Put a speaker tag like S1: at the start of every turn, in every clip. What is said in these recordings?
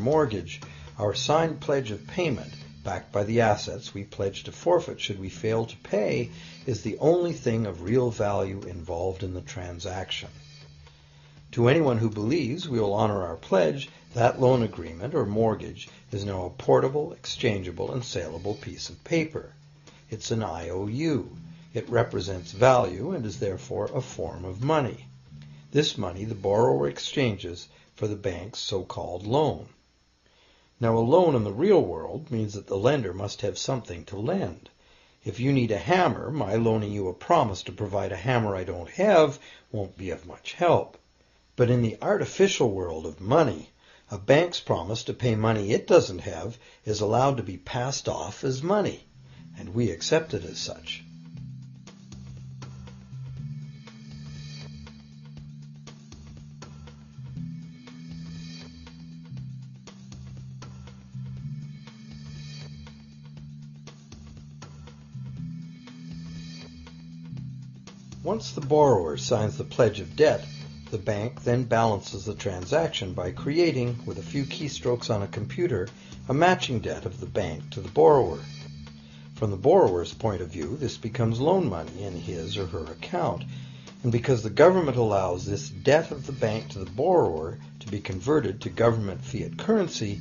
S1: mortgage, our signed pledge of payment, backed by the assets we pledge to forfeit should we fail to pay, is the only thing of real value involved in the transaction. To anyone who believes we will honor our pledge, that loan agreement or mortgage is now a portable, exchangeable, and saleable piece of paper. It's an IOU. It represents value and is therefore a form of money. This money the borrower exchanges for the bank's so-called loan. Now, a loan in the real world means that the lender must have something to lend. If you need a hammer, my loaning you a promise to provide a hammer I don't have won't be of much help. But in the artificial world of money, a bank's promise to pay money it doesn't have is allowed to be passed off as money, and we accept it as such. Once the borrower signs the pledge of debt, the bank then balances the transaction by creating, with a few keystrokes on a computer, a matching debt of the bank to the borrower. From the borrower's point of view, this becomes loan money in his or her account, and because the government allows this debt of the bank to the borrower to be converted to government fiat currency,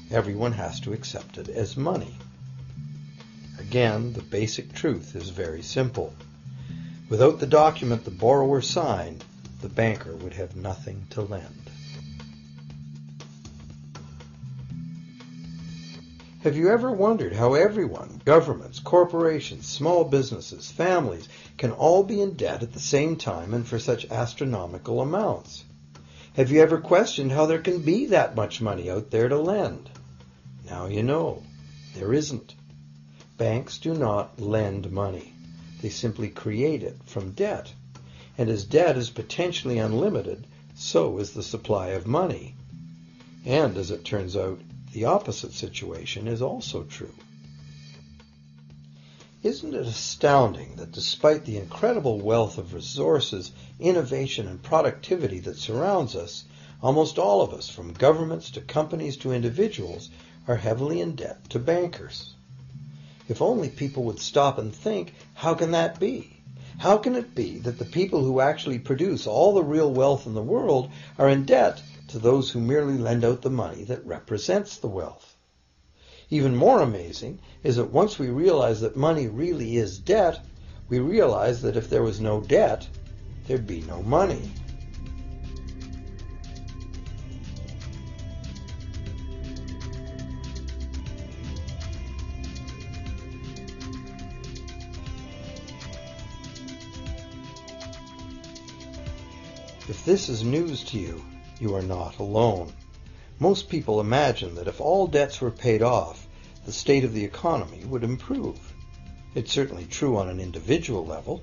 S1: everyone has to accept it as money. Again, the basic truth is very simple. Without the document the borrower signed, the banker would have nothing to lend. Have you ever wondered how everyone, governments, corporations, small businesses, families, can all be in debt at the same time and for such astronomical amounts? Have you ever questioned how there can be that much money out there to lend? Now you know. There isn't. Banks do not lend money. They simply create it from debt. And as debt is potentially unlimited, so is the supply of money. And as it turns out, the opposite situation is also true. Isn't it astounding that despite the incredible wealth of resources, innovation, and productivity that surrounds us, almost all of us, from governments to companies to individuals, are heavily in debt to bankers? If only people would stop and think, how can that be? How can it be that the people who actually produce all the real wealth in the world are in debt to those who merely lend out the money that represents the wealth? Even more amazing is that once we realize that money really is debt, we realize that if there was no debt, there'd be no money. If this is news to you, you are not alone. Most people imagine that if all debts were paid off, the state of the economy would improve. It's certainly true on an individual level.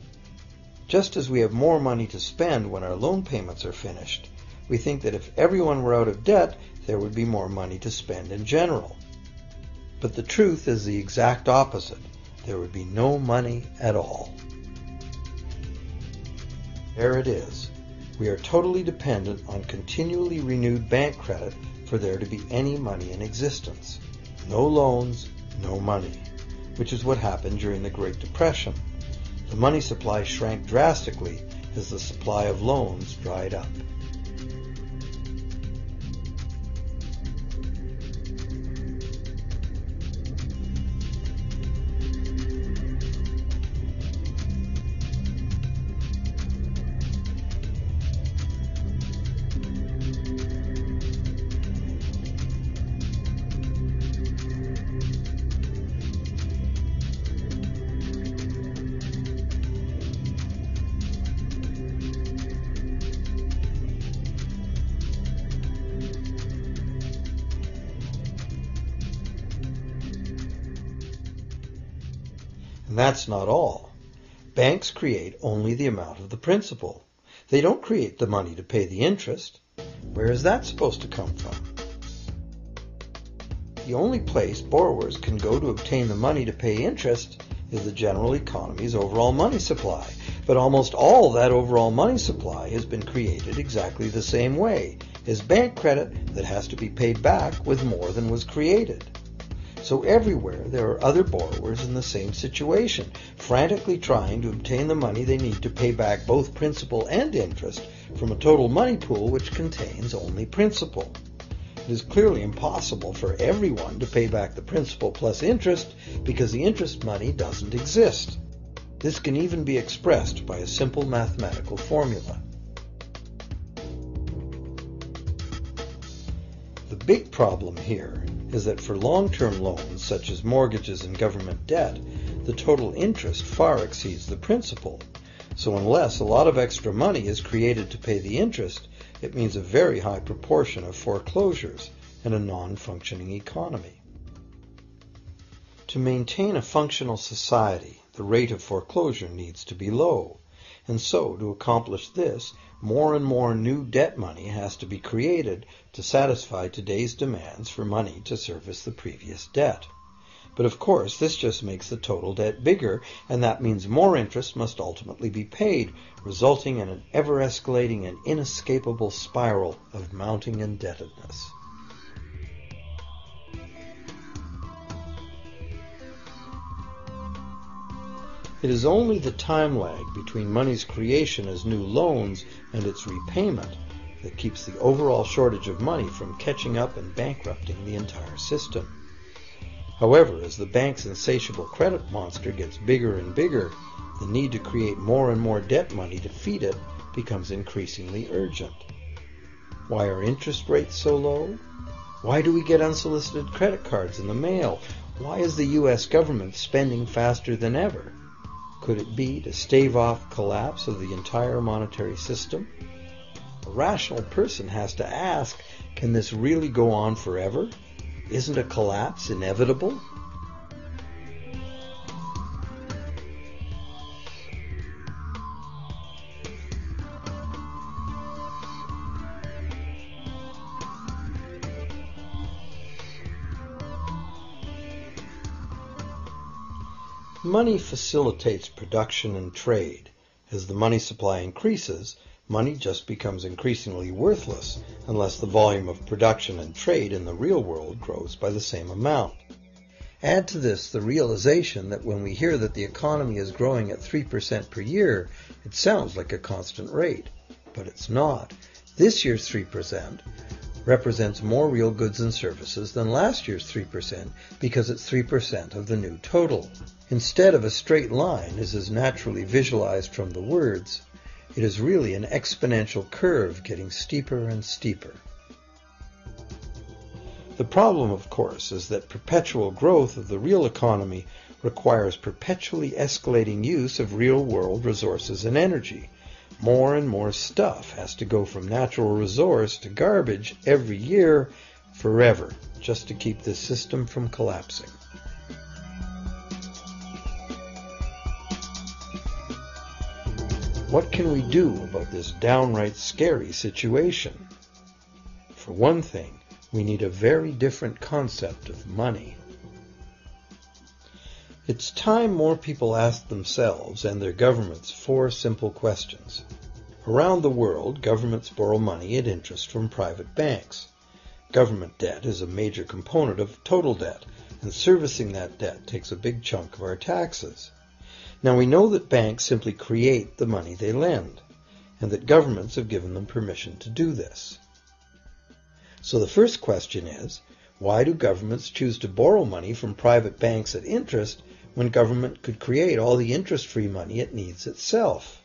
S1: Just as we have more money to spend when our loan payments are finished, we think that if everyone were out of debt, there would be more money to spend in general. But the truth is the exact opposite. There would be no money at all. There it is. We are totally dependent on continually renewed bank credit for there to be any money in existence. No loans, no money, which is what happened during the Great Depression. The money supply shrank drastically as the supply of loans dried up. And that's not all. Banks create only the amount of the principal. They don't create the money to pay the interest. Where is that supposed to come from? The only place borrowers can go to obtain the money to pay interest is the general economy's overall money supply. But almost all that overall money supply has been created exactly the same way, is bank credit that has to be paid back with more than was created. So everywhere there are other borrowers in the same situation, frantically trying to obtain the money they need to pay back both principal and interest from a total money pool which contains only principal. It is clearly impossible for everyone to pay back the principal plus interest because the interest money doesn't exist. This can even be expressed by a simple mathematical formula. The big problem here is that for long-term loans, such as mortgages and government debt, the total interest far exceeds the principal. So unless a lot of extra money is created to pay the interest, it means a very high proportion of foreclosures and a non-functioning economy. To maintain a functional society, the rate of foreclosure needs to be low. And so, to accomplish this, more and more new debt money has to be created to satisfy today's demands for money to service the previous debt. But of course, this just makes the total debt bigger, and that means more interest must ultimately be paid, resulting in an ever-escalating and inescapable spiral of mounting indebtedness. It is only the time lag between money's creation as new loans and its repayment that keeps the overall shortage of money from catching up and bankrupting the entire system. However, as the bank's insatiable credit monster gets bigger and bigger, the need to create more and more debt money to feed it becomes increasingly urgent. Why are interest rates so low? Why do we get unsolicited credit cards in the mail? Why is the U.S. government spending faster than ever? Could it be to stave off collapse of the entire monetary system? A rational person has to ask, can this really go on forever? Isn't a collapse inevitable? Money facilitates production and trade. As the money supply increases, money just becomes increasingly worthless unless the volume of production and trade in the real world grows by the same amount. Add to this the realization that when we hear that the economy is growing at 3% per year, it sounds like a constant rate, but it's not. This year's 3% represents more real goods and services than last year's 3% because it's 3% of the new total. Instead of a straight line, as is naturally visualized from the words, it is really an exponential curve getting steeper and steeper. The problem, of course, is that perpetual growth of the real economy requires perpetually escalating use of real-world resources and energy. More and more stuff has to go from natural resource to garbage every year, forever, just to keep this system from collapsing. What can we do about this downright scary situation? For one thing, we need a very different concept of money. It's time more people ask themselves and their governments 4 simple questions. Around the world, governments borrow money at interest from private banks. Government debt is a major component of total debt, and servicing that debt takes a big chunk of our taxes. Now we know that banks simply create the money they lend, and that governments have given them permission to do this. So the first question is, why do governments choose to borrow money from private banks at interest when government could create all the interest-free money it needs itself?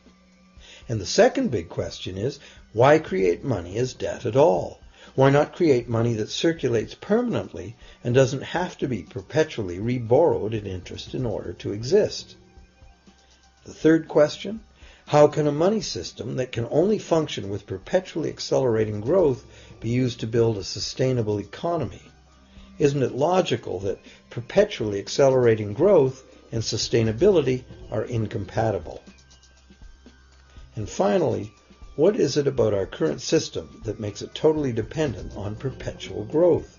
S1: And the second big question is, why create money as debt at all? Why not create money that circulates permanently and doesn't have to be perpetually reborrowed at interest in order to exist? The third question, how can a money system that can only function with perpetually accelerating growth be used to build a sustainable economy? Isn't it logical that perpetually accelerating growth and sustainability are incompatible? And finally, what is it about our current system that makes it totally dependent on perpetual growth?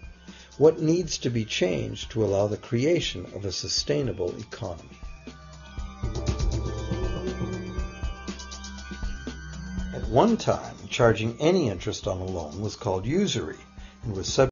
S1: What needs to be changed to allow the creation of a sustainable economy? At One time, charging any interest on a loan was called usury and was subject